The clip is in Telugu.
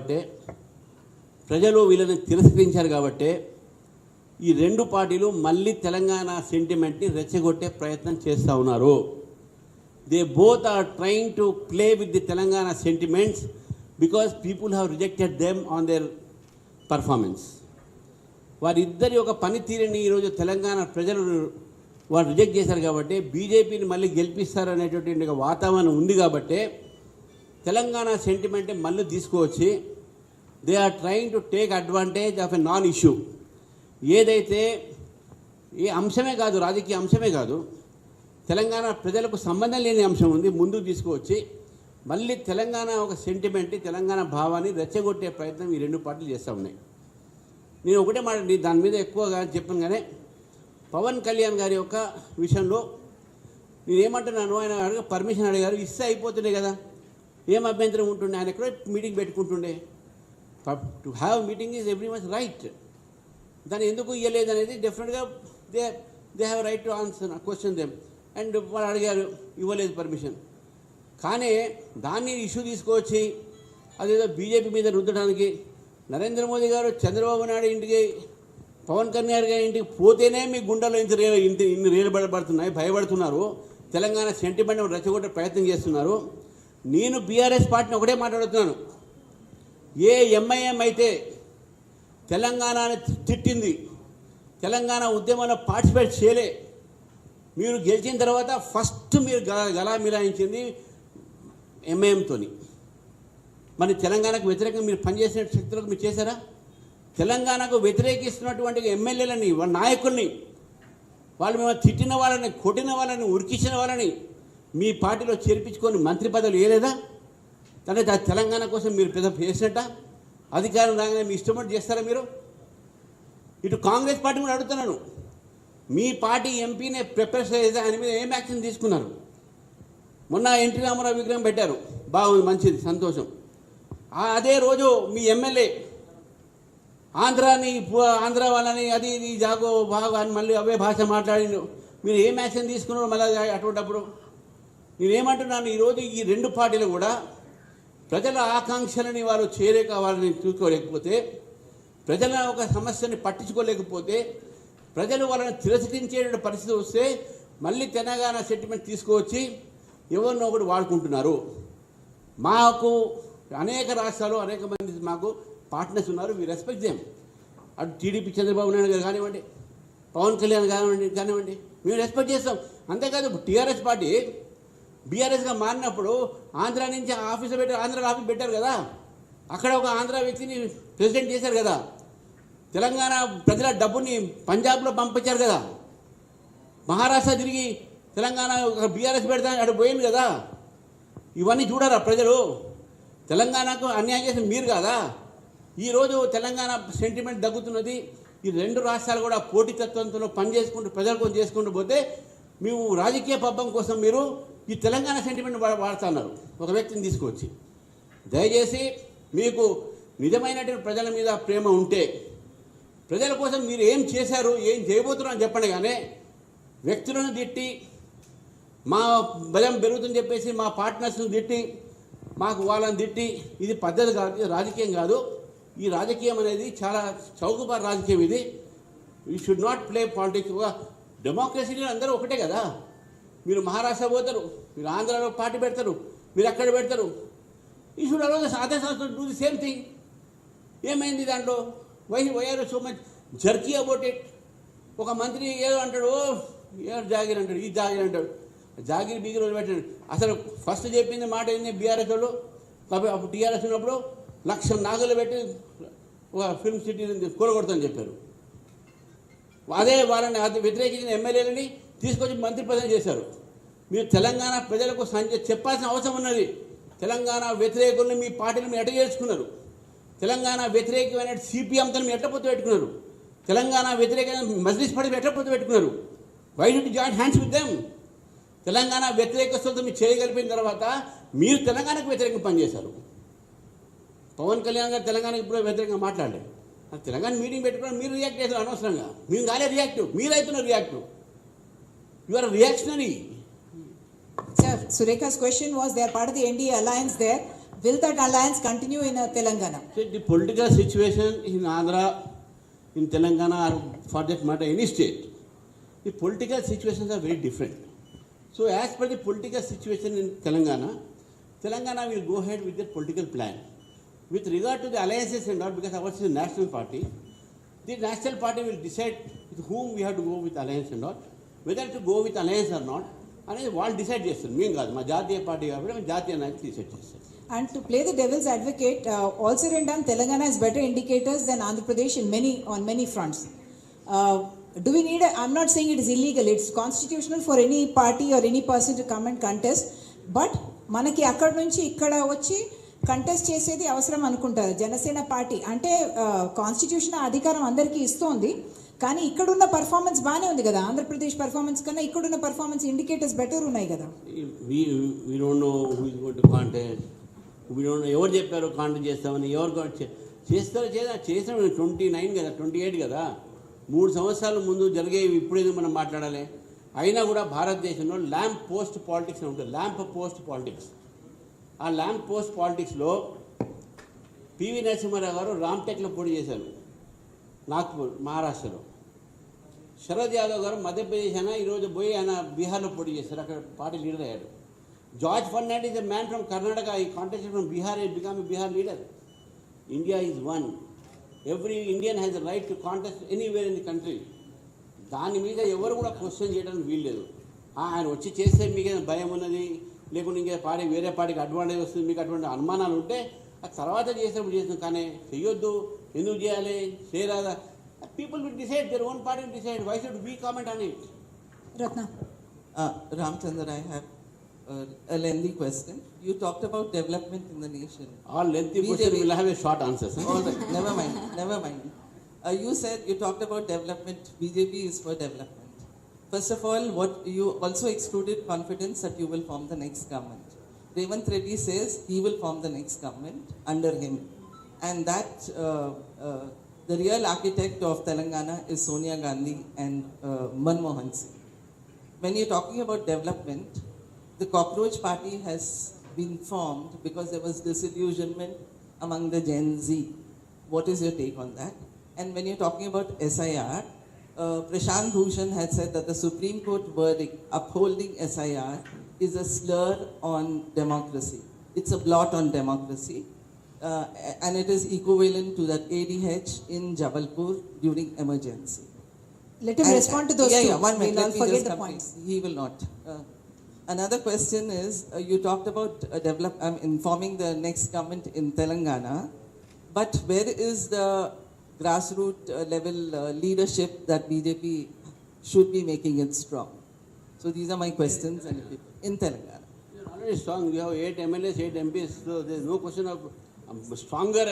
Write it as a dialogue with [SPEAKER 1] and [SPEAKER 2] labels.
[SPEAKER 1] కాబట్టే, ప్రజలు వీళ్ళని తిరస్కరించారు కాబట్టే ఈ రెండు పార్టీలు మళ్ళీ తెలంగాణ సెంటిమెంట్ని రెచ్చగొట్టే ప్రయత్నం చేస్తూ ఉన్నారు. They both are trying to play with the Telangana sentiments because people have rejected them on their performance. వారిద్దరి ఒక పనితీరుని ఈరోజు తెలంగాణ ప్రజలు వారు రిజెక్ట్ చేశారు కాబట్టి బీజేపీని మళ్ళీ గెలిపిస్తారు అనేటువంటి ఒక వాతావరణం ఉంది కాబట్టి తెలంగాణ సెంటిమెంట్ మళ్ళీ తీసుకువచ్చి they are trying to take advantage of a non issue. ఏదైతే ఏ అంశమే కాదు, రాజకీయ అంశమే కాదు, తెలంగాణ ప్రజలకు సంబంధం లేని అంశం ఉంది ముందుకు తీసుకువచ్చి మళ్ళీ తెలంగాణ ఒక సెంటిమెంట్, తెలంగాణ భావాన్ని రెచ్చగొట్టే ప్రయత్నం ఈ రెండు పార్టీలు చేస్తూ ఉన్నాయి. నేను ఒకటే మాట దాని మీద ఎక్కువగా చెప్పాను. కానీ పవన్ కళ్యాణ్ గారి యొక్క విషయంలో నేనేమంటున్నాను, ఆయన పర్మిషన్ అడిగారు, ఇస్తే అయిపోతుండే కదా, ఏం అభ్యంతరం ఉంటుండే, ఆయన ఎక్కడో మీటింగ్ పెట్టుకుంటుండే. To have meeting is every much right. దాన్ని ఎందుకు ఇవ్వలేదు అనేది డెఫినెట్గా they have right to answer question them. And వాళ్ళు అడిగారు, ఇవ్వలేదు పర్మిషన్. కానీ దాన్ని ఇష్యూ తీసుకొచ్చి అదేదో బీజేపీ మీద రుద్దడానికి నరేంద్ర మోదీ గారు చంద్రబాబు నాయుడు ఇంటికి, పవన్ కళ్యాణ్ గారి ఇంటికి పోతేనే మీ గుండెలో ఇన్ని రేలుబడబడుతున్నాయి, భయపడుతున్నారు, తెలంగాణ సెంటిమెంట్ రెచ్చగొట్టే ప్రయత్నం చేస్తున్నారు. నేను బీఆర్ఎస్ పార్టీని ఒకటే మాట్లాడుతున్నాను, ఏ ఎంఐఎం అయితే తెలంగాణని తిట్టింది, తెలంగాణ ఉద్యమంలో పార్టిసిపేట్ చేయలే, మీరు గెలిచిన తర్వాత ఫస్ట్ మీరు గలా మిలాయించింది ఎంఐఎంతోని. మరి తెలంగాణకు వ్యతిరేకంగా మీరు పనిచేసిన శక్తులకు మీరు చేశారా? తెలంగాణకు వ్యతిరేకిస్తున్నటువంటి ఎమ్మెల్యేలని, నాయకుల్ని, వాళ్ళు మేము తిట్టిన వాళ్ళని, కొట్టిన వాళ్ళని, ఉరికించిన వాళ్ళని మీ పార్టీలో చేర్పించుకొని మంత్రి పదవులు వేయలేదా? అంటే తెలంగాణ కోసం మీరు పెద్ద చేసినట్ట? అధికారం రాగానే మీ ఇష్టపడి చేస్తారా మీరు? ఇటు కాంగ్రెస్ పార్టీ కూడా అడుగుతున్నాను, మీ పార్టీ ఎంపీనే ప్రిపేర్ చేస్తే ఆయన మీద ఏం యాక్షన్ తీసుకున్నారు? మొన్న ఎన్టీ రామారావు విగ్రహం పెట్టారు, బాగుంది, మంచిది, సంతోషం. అదే రోజు మీ ఎమ్మెల్యే ఆంధ్ర వాళ్ళని అది ఇది జాగో బాగా అని మళ్ళీ అవే భాష మాట్లాడి మీరు ఏం యాక్షన్ తీసుకున్నారు మళ్ళీ అటువంటిప్పుడు? నేనేమంటున్నాను, ఈరోజు ఈ రెండు పార్టీలు కూడా ప్రజల ఆకాంక్షలని వారు వాళ్ళని చూసుకోలేకపోతే, ప్రజల ఒక సమస్యని పట్టించుకోలేకపోతే, ప్రజలు వాళ్ళని తిరస్కరించే పరిస్థితి వస్తే మళ్ళీ తెలంగాణ సెంటిమెంట్ తీసుకువచ్చి ఎవరినో ఒకటి వాడుకుంటున్నారు. మాకు అనేక రాష్ట్రాలు అనేక మంది మాకు పార్ట్నర్స్ ఉన్నారు, వీ రెస్పెక్ట్ దేమ్. అటు టీడీపీ చంద్రబాబు నాయుడు గారు కానివ్వండి, పవన్ కళ్యాణ్ కానివ్వండి, మేము రెస్పెక్ట్ చేస్తాం. అంతేకాదు టీఆర్ఎస్ పార్టీ బీఆర్ఎస్గా మారినప్పుడు ఆంధ్ర నుంచి ఆఫీస్ ఆంధ్ర ఆఫీస్ పెట్టారు కదా, అక్కడ ఒక ఆంధ్ర వ్యక్తిని ప్రెసిడెంట్ చేశారు కదా, తెలంగాణ ప్రజల డబ్బుని పంజాబ్లో పంపించారు కదా, మహారాష్ట్ర తిరిగి తెలంగాణ బీఆర్ఎస్ పెడతా అక్కడ పోయింది కదా. ఇవన్నీ చూడరా ప్రజలు? తెలంగాణకు అన్యాయం చేసిన మీరు కాదా? ఈరోజు తెలంగాణ సెంటిమెంట్ దగ్గుతున్నది. ఈ రెండు రాష్ట్రాలు కూడా పోటీతత్వంతో పనిచేసుకుంటూ ప్రజల కోసం చేసుకుంటూ పోతే మేము రాజకీయ పబ్బం కోసం మీరు ఈ తెలంగాణ సెంటిమెంట్ వాడుతున్నారు ఒక వ్యక్తిని తీసుకొచ్చి. దయచేసి మీకు నిజమైనటువంటి ప్రజల మీద ప్రేమ ఉంటే, ప్రజల కోసం మీరు ఏం చేశారు, ఏం చేయబోతున్నారు అని చెప్పండి. కానీ వ్యక్తులను తిట్టి, మా బలం పెరుగుతుందని చెప్పేసి మా పార్ట్నర్స్ని తిట్టి, మాకు వాళ్ళని తిట్టి, ఇది పద్ధతి కాదు, ఇది రాజకీయం కాదు. ఈ రాజకీయం అనేది చాలా చౌకబారు రాజకీయం. ఇది you should not play politics. డెమోక్రసీలో అందరూ ఒకటే కదా. మీరు మహారాష్ట్ర పోతారు, మీరు ఆంధ్రాలో పార్టీ పెడతారు, మీరు అక్కడ పెడతారు. యూ షుడ్ అలౌ అదర్ సంస్థలు డూ ది సేమ్ థింగ్. ఏమైంది దాంట్లో? Why are so much jerky about it? ఒక మంత్రి ఏదో అంటాడు, ఏదో జాగిర్ అంటాడు, ఈ జాగిర్ అంటాడు, జాగిర్ బీగిర్ పెట్టాడు. అసలు ఫస్ట్ చెప్పింది మాట ఏంది బీఆర్ఎస్ వాళ్ళు? కాబట్టి అప్పుడు టీఆర్ఎస్ ఉన్నప్పుడు 1,00,000 నాగులు పెట్టి ఒక ఫిల్మ్ సిటీ కూలగొడతామని చెప్పారు. అదే వాళ్ళని అది వ్యతిరేకించిన ఎమ్మెల్యేలని తీసుకొచ్చి మంత్రి పదవి చేశారు. మీరు తెలంగాణ ప్రజలకు చెప్పాల్సిన అవసరం ఉన్నది. తెలంగాణ వ్యతిరేకుల్ని మీ పార్టీని మీరు ఎట్ట చేసుకున్నారు? తెలంగాణ వ్యతిరేకమైన సిపిఎంతో మీరు ఎట్ట పొత్తు పెట్టుకున్నారు? తెలంగాణ వ్యతిరేకమైన మజ్లిస్ పార్టీ ఎట్ట పొత్తు పెట్టుకున్నారు? Why did join hands with them? Telangana వ్యతిరేకస్తులతో మీరు చేయగలిపిన తర్వాత మీరు తెలంగాణకు వ్యతిరేకంగా పనిచేశారు. పవన్ కళ్యాణ్ గారు తెలంగాణకు ఇప్పుడు వ్యతిరేకంగా మాట్లాడలేదు. తెలంగాణ మీటింగ్ పెట్టుకుని మీరు రియాక్ట్ చేస్తారు అనవసరంగా. మేము కాలే రియాక్టివ్, మీరైతున్నారు reactive. You are reactionary.
[SPEAKER 2] Sir, Surekha's question was they are part of the NDA alliance there. Will that alliance continue in Telangana?
[SPEAKER 1] So the political situation in Andhra, in Telangana, or for that matter any state, the political situations are very different. So as per the political situation in Telangana, Telangana will go ahead with their political plan. With regard to the alliances and all, because ours is a national party, the national party will decide with whom we have to go with alliance and all, whether to go with alliance or not, అనేది వాళ్ళు డిసైడ్ చేస్తారు. మేము కాదు, మా జాతీయ పార్టీ కాబట్టి మేము జాతీయ నాయకులు డిసైడ్ చేస్తారు.
[SPEAKER 2] And to play the devil's advocate, all said and done, Telangana has better indicators than Andhra Pradesh on many fronts. Do we need I'm not saying it is illegal, it's constitutional for any party or any person to come and contest, but మనకి అక్కడ నుంచి ఇక్కడ వచ్చి కంటెస్ట్ చేసేది అవసరం అనుకుంటారు జనసేన పార్టీ. అంటే కాన్స్టిట్యూషన్ అధికారం అందరికీ ఇస్తోంది, కానీ ఇక్కడున్న పర్ఫార్మెన్స్ బాగానే ఉంది కదా. ఆంధ్రప్రదేశ్ పర్ఫార్మెన్స్ కన్నా ఇక్కడున్న పర్ఫార్మెన్స్ ఇండికేటర్స్ బెటర్ ఉన్నాయి కదా.
[SPEAKER 1] We don't know who is going to contest. We don't know ఎవరు చెప్పారు కాంటెస్ట్ చేస్తామని, ఎవరు చేస్తారో చేసిన 29 కదా, 28 కదా, 3 సంవత్సరాల ముందు జరిగేవి ఇప్పుడేదో మనం మాట్లాడాలి. అయినా కూడా భారతదేశంలో ల్యాంప్ పోస్ట్ పాలిటిక్స్ అని ఉంటుంది. ల్యాంప్ పోస్ట్ పాలిటిక్స్, ఆ ల్యాంప్ పోస్ట్ పాలిటిక్స్లో పివి నరసింహారావు గారు రామ్టెక్లో పోటీ చేశారు, నాగ్పూర్ మహారాష్ట్రలో. శరద్ యాదవ్ గారు మధ్యప్రదేశ్ అయినా ఈరోజు పోయి ఆయన బీహార్లో పోటీ చేశారు, అక్కడ పార్టీ లీడర్ అయ్యాడు. George Fernandes is a man from Karnataka, he contested from Bihar, he became a Bihar leader. India is one. Every Indian has a right to contest anywhere in the country. దాని మీద ఎవరు కూడా క్వశ్చన్ చేయడానికి వీల్లేదు. ఆయన వచ్చి చేస్తే మీకు ఏదైనా భయం ఉన్నది, లేకుంటే ఇంకే పార్టీ వేరే పార్టీకి అడ్వాంటేజ్ వస్తుంది, మీకు అటువంటి అనుమానాలు ఉంటే ఆ తర్వాత చేసినప్పుడు చేస్తాం, కానీ చెయ్యొద్దు, ఎందుకు చేయాలి, చేయరాదా, people will decide, their own party will decide. Why should we comment on it?
[SPEAKER 2] Ratna.
[SPEAKER 3] Ramchandra, I have a lengthy question. You talked about development in the nation.
[SPEAKER 1] All lengthy question will have a short answer.
[SPEAKER 3] All right, never mind. You said you talked about development. BJP is for development. First of all, what you also excluded confidence that you will form the next government. Revanth Reddy says he will form the next government under him, and that the real architect of Telangana is Sonia Gandhi and Manmohan Singh. When you're talking about development, the Cockroach Party has been formed because there was disillusionment among the Gen Z. What is your take on that? And when you're talking about SIR, Prashant Bhushan had said that the Supreme Court verdict upholding SIR is a slur on democracy. It's a blot on democracy. And it is equivalent to that ADH in Jabalpur during emergency.
[SPEAKER 2] Let him respond to those two.
[SPEAKER 3] One minute.
[SPEAKER 2] We'll
[SPEAKER 3] Let
[SPEAKER 2] not
[SPEAKER 3] me
[SPEAKER 2] forget
[SPEAKER 3] just
[SPEAKER 2] the
[SPEAKER 3] complete.
[SPEAKER 2] points.
[SPEAKER 3] He will not. Another question is, you talked about informing the next government in Telangana, but where is the grassroots level leadership that BJP should be making it strong? So these are my questions in Telangana.
[SPEAKER 1] You are already strong. We have 8 MLAs, 8 MPs, so there is no question of stronger